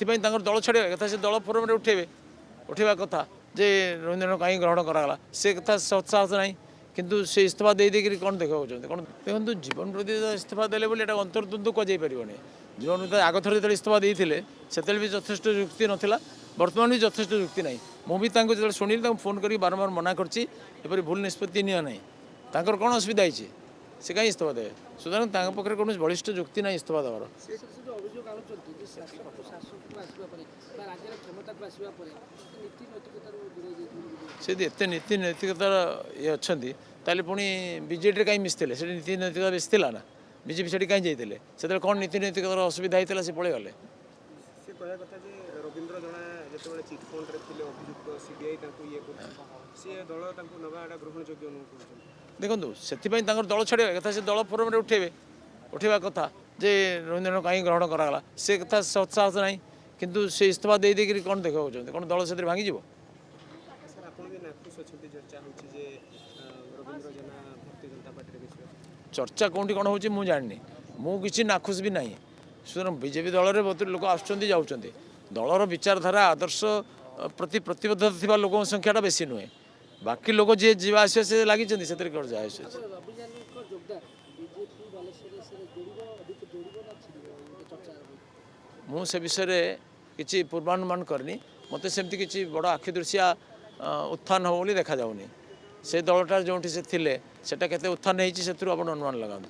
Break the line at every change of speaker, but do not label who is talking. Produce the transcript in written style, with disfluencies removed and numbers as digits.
ସେଥିପାଇଁ ତାଙ୍କର ଦଳ ଛାଡ଼ିବା କଥା ସେ ଦଳ ଫୋରମରେ ଉଠେଇବା କଥା ଯେ ରବୀନ୍ଦ୍ରନାଥ କାହିଁ ଗ୍ରହଣ କରାଗଲା ସେ କଥା ସତ୍ସାହସ ନାହିଁ କିନ୍ତୁ ସେ ଇସ୍ତଫା ଦେଇକରି କ'ଣ ଦେଖିବାକୁ ଚାହୁଁଛନ୍ତି କ'ଣ ଦେଖନ୍ତୁ ଜୀବନ ପ୍ରତି ଇସ୍ତଫା ଦେଲେ ବୋଲି ଏଇଟା ଅନ୍ତର୍ଦ୍ୱନ୍ଦ୍ୱ କୁହାଯାଇପାରିବନି ଜୀବନ ପ୍ରତି ଆଗ ଥର ଯେତେବେଳେ ଇସ୍ତଫା ଦେଇଥିଲେ ସେତେବେଳେ ବି ଯଥେଷ୍ଟ ଯୁକ୍ତି ନଥିଲା ବର୍ତ୍ତମାନ ବି ଯଥେଷ୍ଟ ଯୁକ୍ତି ନାହିଁ ମୁଁ ବି ତାଙ୍କୁ ଯେତେବେଳେ ଶୁଣିଲି ତାଙ୍କୁ ଫୋନ୍ କରିକି ବାରମ୍ବାର ମନା କରିଛି ଏପରି ଭୁଲ ନିଷ୍ପତ୍ତି ନିଅ ନାହିଁ ତାଙ୍କର କ'ଣ ଅସୁବିଧା ହେଇଛି ସେ କାହିଁ ଇସ୍ତଫା ଦେବେ ସୁତରାଂ ତାଙ୍କ ପାଖରେ କୌଣସି ବଳିଷ୍ଠ ଯୁକ୍ତି ନାହିଁ ଇସ୍ତଫା ଦେବାର ସେ ଯଦି ଏତେ ନୀତି ନୈତିକତାର ଇଏ ଅଛନ୍ତି ତାହେଲେ ପୁଣି ବିଜେଡ଼ିରେ କାହିଁ ମିଶିଥିଲେ ସେଠି ନୀତି ନୈତିକତା ବେଶୀ ଥିଲା ନା ବିଜେପି ସେଠି କାହିଁ ଯାଇଥିଲେ ସେତେବେଳେ କ'ଣ ନୀତି ନୈତିକତାର ଅସୁବିଧା ହେଇଥିଲା ସେ ପଳେଇଗଲେ
ସେ କହିବା କଥା ଯେ ରବୀନ୍ଦ୍ର ଜଣା ଯେତେବେଳେ ଚିଟଫଣ୍ଡରେ ଥିଲେ ଅଭିଯୁକ୍ତ ସିବିଆଇ ତାଙ୍କୁ ଇଏ କରୁଛି ସେ ଦଳ ତାଙ୍କୁ ନେବାଟା ଗ୍ରହଣଯୋଗ୍ୟ ନୁହଁ କରୁଛନ୍ତି ଦେଖନ୍ତୁ
ସେଥିପାଇଁ ତାଙ୍କର ଦଳ ଛାଡ଼ିବା କଥା ସେ ଦଳ ଫୋରମରେ ଉଠେଇବା କଥା ଯେ ରବୀନ୍ଦ୍ରନାଥ କାହିଁ ଗ୍ରହଣ କରାଗଲା ସେ କଥା ସତ୍ସାହସ ନାହିଁ କିନ୍ତୁ ସେ ଇସ୍ତଫା ଦେଇକରି କ'ଣ ଦେଖିବାକୁ ଚାହୁଁଛନ୍ତି କ'ଣ ଦଳ ସେଥିରେ ଭାଙ୍ଗିଯିବ
ସାର୍ ଆପଣ ବି ନାଖୁସ ଅଛନ୍ତି ଚର୍ଚ୍ଚା ହେଉଛି ଯେ ରବୀନ୍ଦ୍ର ଜେନା ଭାରତୀୟ ଜନତା ପାର୍ଟିରେ ମିଶିବା
ଚର୍ଚ୍ଚା କେଉଁଠି କ'ଣ ହେଉଛି ମୁଁ ଜାଣିନି ମୁଁ କିଛି ନାଖୁସ ବି ନାହିଁ ସୁତରାଂ ବିଜେପି ଦଳରେ ବହୁତ ଲୋକ ଆସୁଛନ୍ତି ଯାଉଛନ୍ତି ଦଳର ବିଚାରଧାରା ଆଦର୍ଶ ପ୍ରତି ପ୍ରତିବଦ୍ଧତା ଥିବା ଲୋକଙ୍କ ସଂଖ୍ୟାଟା ବେଶୀ ନୁହେଁ ବାକି ଲୋକ ଯିଏ ଯିବା ଆସିବା ସେ ଲାଗିଛନ୍ତି ସେଥିରେ କ'ଣ ଯାହା ଆସୁଛି ମୁଁ ସେ ବିଷୟରେ କିଛି ପୂର୍ବାନୁମାନ କରିନି ମୋତେ ସେମିତି କିଛି ବଡ଼ ଆଖିଦୃଶିଆ ଉତ୍ଥାନ ହେବ ବୋଲି ଦେଖାଯାଉନି ସେ ଦଳଟା ଯେଉଁଠି ସେ ଥିଲେ ସେଟା କେତେ ଉତ୍ଥାନ ହେଇଛି ସେଥିରୁ ଆପଣ ଅନୁମାନ ଲଗାନ୍ତୁ